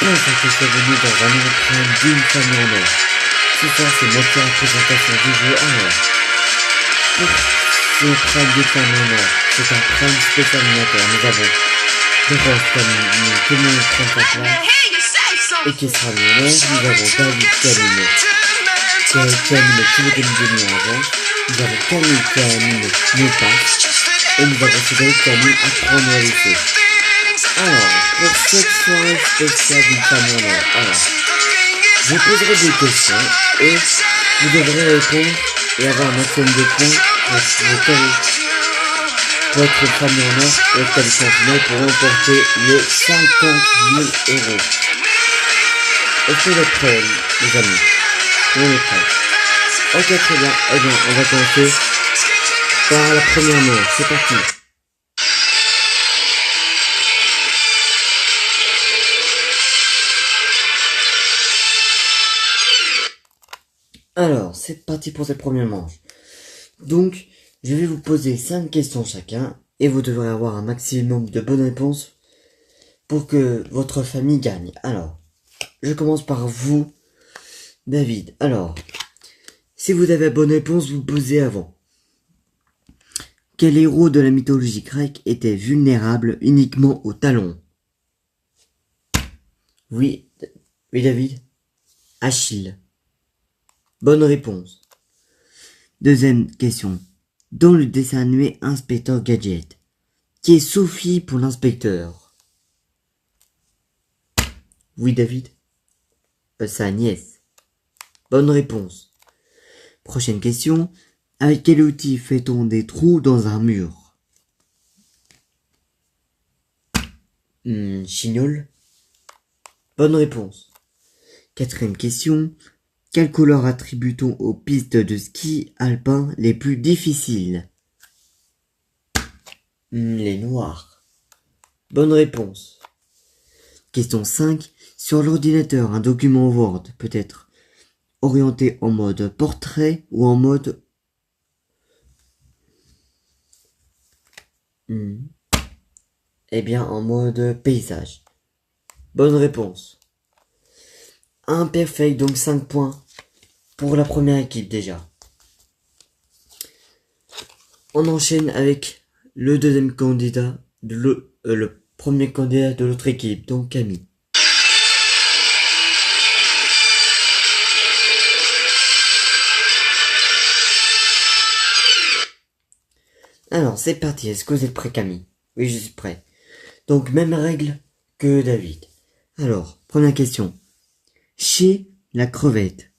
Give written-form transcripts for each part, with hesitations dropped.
Bonjour, c'est bienvenue dans un nouveau programme d'une famille en or. Ce soir, c'est notre présentation du jeu en or. Pour ce programme d'une famille en or, c'est un programme spécial animateur. Nous avons des roses comme tout le monde prend sa place et qui sera millionnaire. Nous avons David qui anime tous les demi avant. Nous avons Camille qui anime nos passes. Et nous avons Cédric qui anime apprendre à laisser. Alors, pour cette soirée spéciale d'une famille en or, je poserai des questions et vous devrez répondre et avoir un maximum de points pour votre famille en or et votre qualification finale pour remporter les 50 000 euros. Est-ce que vous êtes prêts, les amis? On est prêts. Ok, très bien. Eh bien, on va commencer par la première main. C'est parti. Alors, c'est parti pour cette première manche. Donc, je vais vous poser 5 questions chacun, et vous devrez avoir un maximum de bonnes réponses pour que votre famille gagne. Alors, je commence par vous, David. Alors, si vous avez la bonne réponse, vous posez avant. Quel héros de la mythologie grecque était vulnérable uniquement aux talons? Oui, David. Achille. Bonne réponse. Deuxième question. Dans le dessin animé Inspecteur Gadget, qui est Sophie pour l'inspecteur? Oui, David. Sa nièce. Bonne réponse. Prochaine question. Avec quel outil fait-on des trous dans un mur? Chignol. Bonne réponse. Quatrième question. Quelle couleur attribue-t-on aux pistes de ski alpin les plus difficiles? Les noirs. Bonne réponse. Question 5. Sur l'ordinateur, un document Word peut être orienté en mode portrait ou en mode... Eh bien, en mode paysage. Bonne réponse. Imperfect, donc 5 points pour la première équipe déjà. On enchaîne avec le deuxième candidat, le premier candidat de l'autre équipe, donc Camille. Alors, c'est parti. Est-ce que vous êtes prêt, Camille? Oui, je suis prêt. Donc, même règle que David. Alors, première question. Chez la crevette,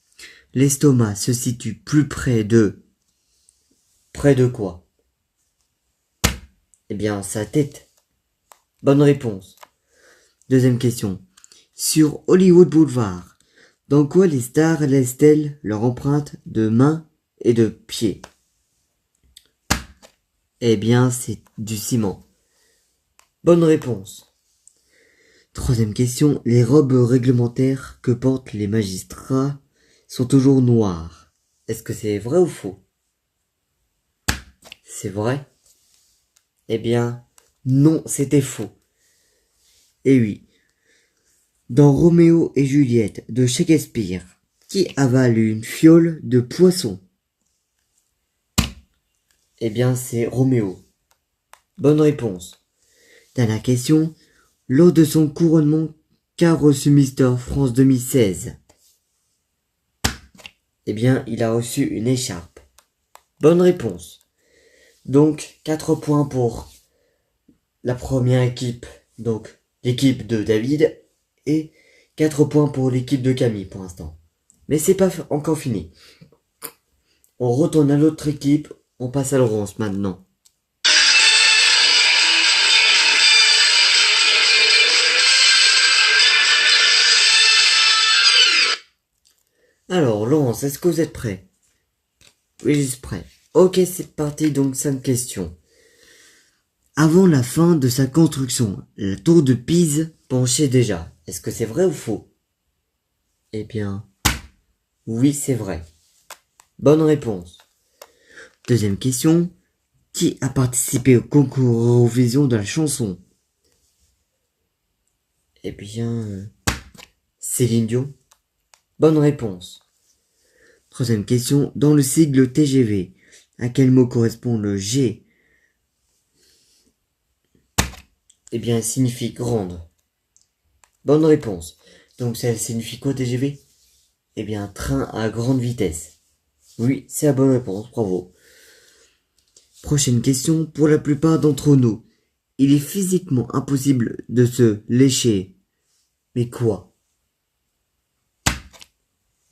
l'estomac se situe plus près de... Près de quoi? Eh bien, sa tête. Bonne réponse. Deuxième question. Sur Hollywood Boulevard, dans quoi les stars laissent-elles leur empreinte de main et de pied? Eh bien, c'est du ciment. Bonne réponse. Troisième question. Les robes réglementaires que portent les magistrats sont toujours noires. Est-ce que c'est vrai ou faux? C'est vrai? Eh bien, non, c'était faux. Et oui. Dans Roméo et Juliette de Shakespeare, qui avale une fiole de poisson? Eh bien, c'est Roméo. Bonne réponse. Dernière question. Lors de son couronnement, qu'a reçu Mister France 2016? Eh bien, il a reçu une écharpe. Bonne réponse. Donc, 4 points pour la première équipe, donc l'équipe de David, et 4 points pour l'équipe de Camille pour l'instant. Mais c'est pas encore fini. On retourne à l'autre équipe, on passe à Laurence maintenant. Alors, Laurence, est-ce que vous êtes prêt? Oui, je suis prêt. Ok, c'est parti, donc 5 questions. Avant la fin de sa construction, la tour de Pise penchait déjà. Est-ce que c'est vrai ou faux? Eh bien, oui, c'est vrai. Bonne réponse. Deuxième question. Qui a participé au concours Eurovision de la chanson? Eh bien, Céline Dion? Bonne réponse. Troisième question, dans le sigle TGV, à quel mot correspond le G? Eh bien, elle signifie grande. Bonne réponse. Donc ça signifie quoi TGV? Eh bien, train à grande vitesse. Oui, c'est la bonne réponse, bravo. Prochaine question, pour la plupart d'entre nous, il est physiquement impossible de se lécher. Mais quoi?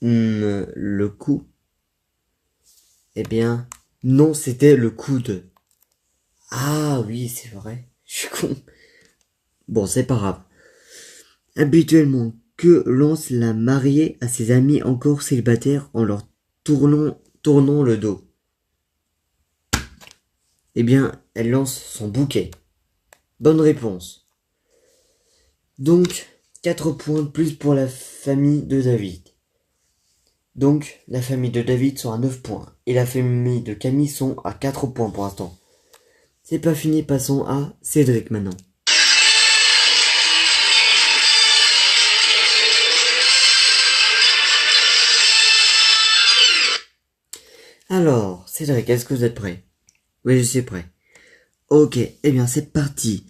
Le cou? Eh bien, non, c'était le coude. Ah oui, c'est vrai. Je suis con. Bon, c'est pas grave. Habituellement, que lance la mariée à ses amis encore célibataires en leur tournant le dos? Eh bien, elle lance son bouquet. Bonne réponse. Donc, 4 points de plus pour la famille de David. Donc, la famille de David sont à 9 points. Et la famille de Camille sont à 4 points pour l'instant. C'est pas fini, passons à Cédric maintenant. Alors, Cédric, est-ce que vous êtes prêt? Oui, je suis prêt. Ok, eh bien c'est parti.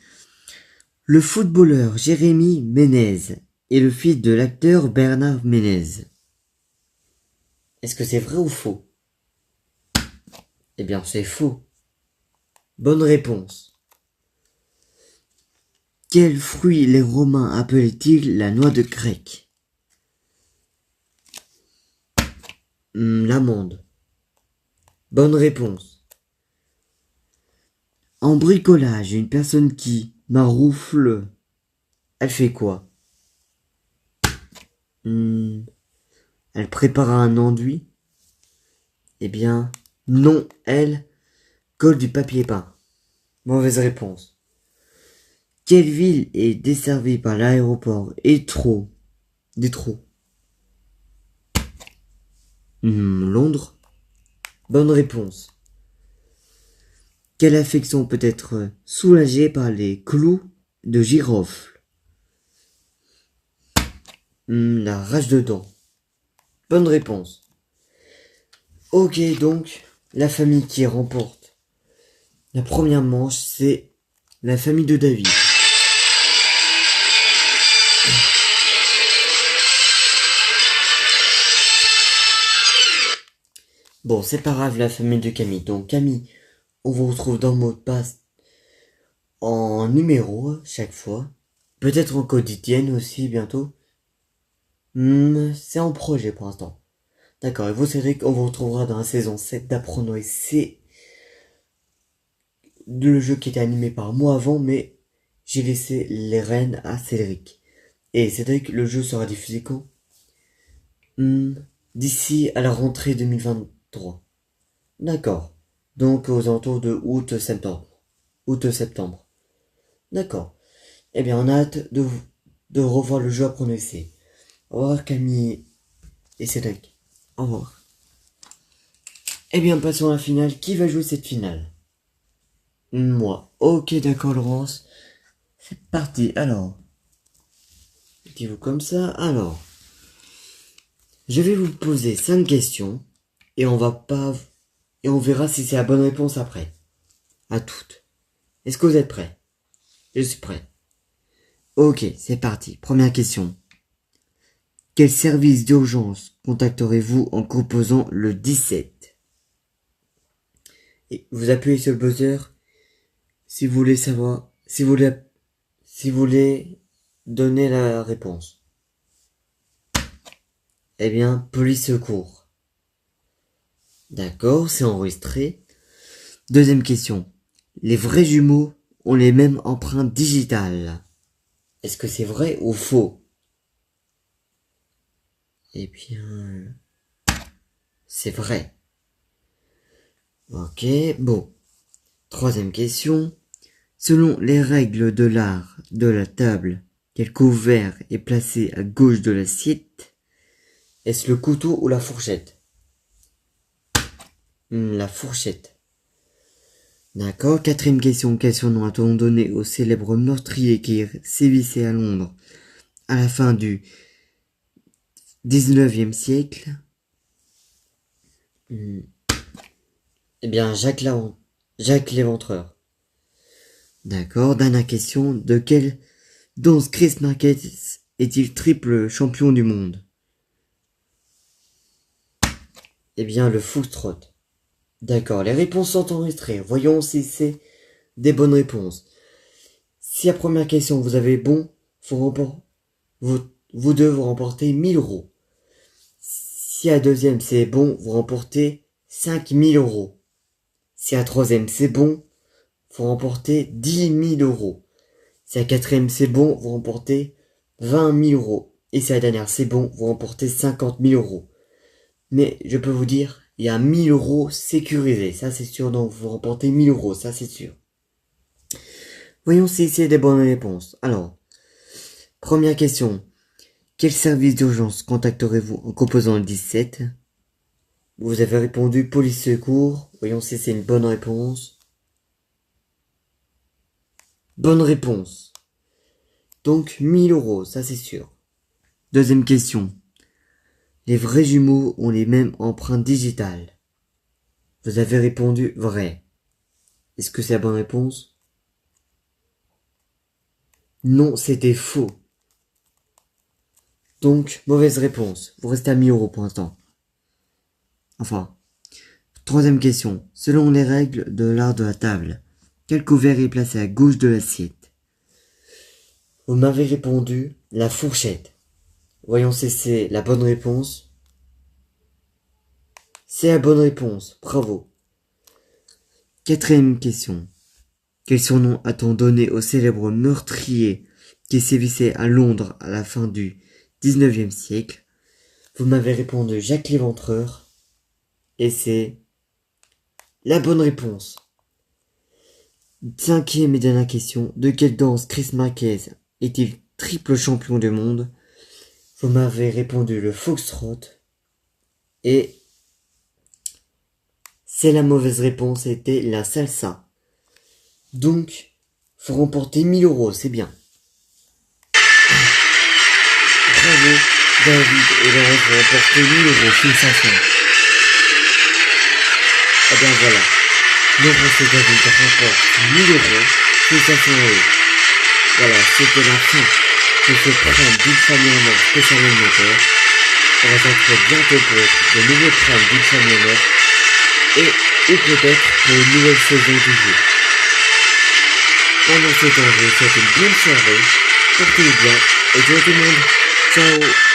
Le footballeur Jérémy Ménez est le fils de l'acteur Bernard Ménez. Est-ce que c'est vrai ou faux? Eh bien c'est faux. Bonne réponse. Quel fruit les Romains appelaient-ils la noix de grec? L'amande. Bonne réponse. En bricolage, une personne qui maroufle, elle fait quoi? Elle prépare un enduit? Eh bien, non, elle colle du papier peint. Mauvaise réponse. Quelle ville est desservie par l'aéroport Heathrow? Londres? Bonne réponse. Quelle affection peut être soulagée par les clous de girofle? La rage de dents. Bonne réponse. Ok, donc, la famille qui remporte la première manche, c'est la famille de David. Bon, c'est pas grave, la famille de Camille. Donc, Camille, on vous retrouve dans le mot de passe en numéro chaque fois. Peut-être en quotidienne aussi bientôt. C'est en projet pour l'instant. D'accord, et vous Cédric, on vous retrouvera dans la saison 7 d'Aprono. Et c'est le jeu qui était animé par moi avant, mais j'ai laissé les rênes à Cédric. Et Cédric, le jeu sera diffusé quand? D'ici à la rentrée 2023. D'accord. Donc aux alentours de août-septembre. Août-septembre. D'accord. Eh bien, on a hâte de revoir le jeu à prononcer. Au revoir Camille et Cédric. Au revoir. Eh bien, passons à la finale. Qui va jouer cette finale? Moi. Ok, d'accord Laurence. C'est parti. Alors. Mettez-vous comme ça. Alors. Je vais vous poser 5 questions. Et on verra si c'est la bonne réponse après. À toutes. Est-ce que vous êtes prêts? Je suis prêt. Ok, c'est parti. Première question. Quel service d'urgence contacterez-vous en composant le 17? Et vous appuyez sur le buzzer si vous voulez savoir, si vous voulez donner la réponse. Eh bien, police secours. D'accord, c'est enregistré. Deuxième question. Les vrais jumeaux ont les mêmes empreintes digitales. Est-ce que c'est vrai ou faux? Eh bien, c'est vrai. Ok, bon. Troisième question. Selon les règles de l'art de la table, quel couvert est placé à gauche de l'assiette? Est-ce le couteau ou la fourchette? La fourchette. D'accord. Quatrième question. Quel surnom a-t-on donné au célèbre meurtrier qui sévissait à Londres à la fin du 19e siècle. Eh bien, Jacques l'Éventreur. D'accord, dernière question. De quelle danse Chris Marquez est-il triple champion du monde? Eh bien, le foxtrot. D'accord, les réponses sont enregistrées. Voyons si c'est des bonnes réponses. Si la première question vous avez bon, vous deux vous remportez 1000 euros. Si la deuxième c'est bon, vous remportez 5000 euros. Si la troisième c'est bon, vous remportez 10 000 euros. Si la quatrième c'est bon, vous remportez 20 000 euros. Et si la dernière c'est bon, vous remportez 50 000 euros. Mais je peux vous dire, il y a 1000 euros sécurisés, ça c'est sûr, donc vous remportez 1000 euros, ça c'est sûr. Voyons si c'est des bonnes réponses. Alors, première question. Quel service d'urgence contacterez-vous en composant le 17? Vous avez répondu police secours. Voyons si c'est une bonne réponse. Bonne réponse. Donc 1000 euros, ça c'est sûr. Deuxième question. Les vrais jumeaux ont les mêmes empreintes digitales. Vous avez répondu vrai. Est-ce que c'est la bonne réponse? Non, c'était faux. Donc, mauvaise réponse. Vous restez à 1000 euros pour l'instant. Enfin. Troisième question. Selon les règles de l'art de la table, quel couvert est placé à gauche de l'assiette? Vous m'avez répondu la fourchette. Voyons si c'est la bonne réponse. C'est la bonne réponse. Bravo. Quatrième question. Quel surnom a-t-on donné au célèbre meurtrier qui sévissait à Londres à la fin du 19e siècle? Vous m'avez répondu Jacques l'Éventreur. Et c'est la bonne réponse. Cinquième et dernière question. De quelle danse Chris Marquez est-il triple champion du monde? Vous m'avez répondu le foxtrot. Et c'est la mauvaise réponse, c'était la salsa. Donc, faut remporter 1000 euros, c'est bien. Bravo, David et Laurent vont remporter 1000 euros, félicitations. Eh bien voilà, Laurent et David remportent 1000 euros, félicitations à eux. Voilà, c'était la fin de ce prime d'une famille en or spécial alimentaire. On va se retrouver bientôt pour de nouveaux primes d'une famille en or. Et ou peut-être pour une nouvelle saison du jeu. Pendant ce temps, je vous souhaite une bonne soirée, portez-vous bien, et ciao tout le monde, ciao.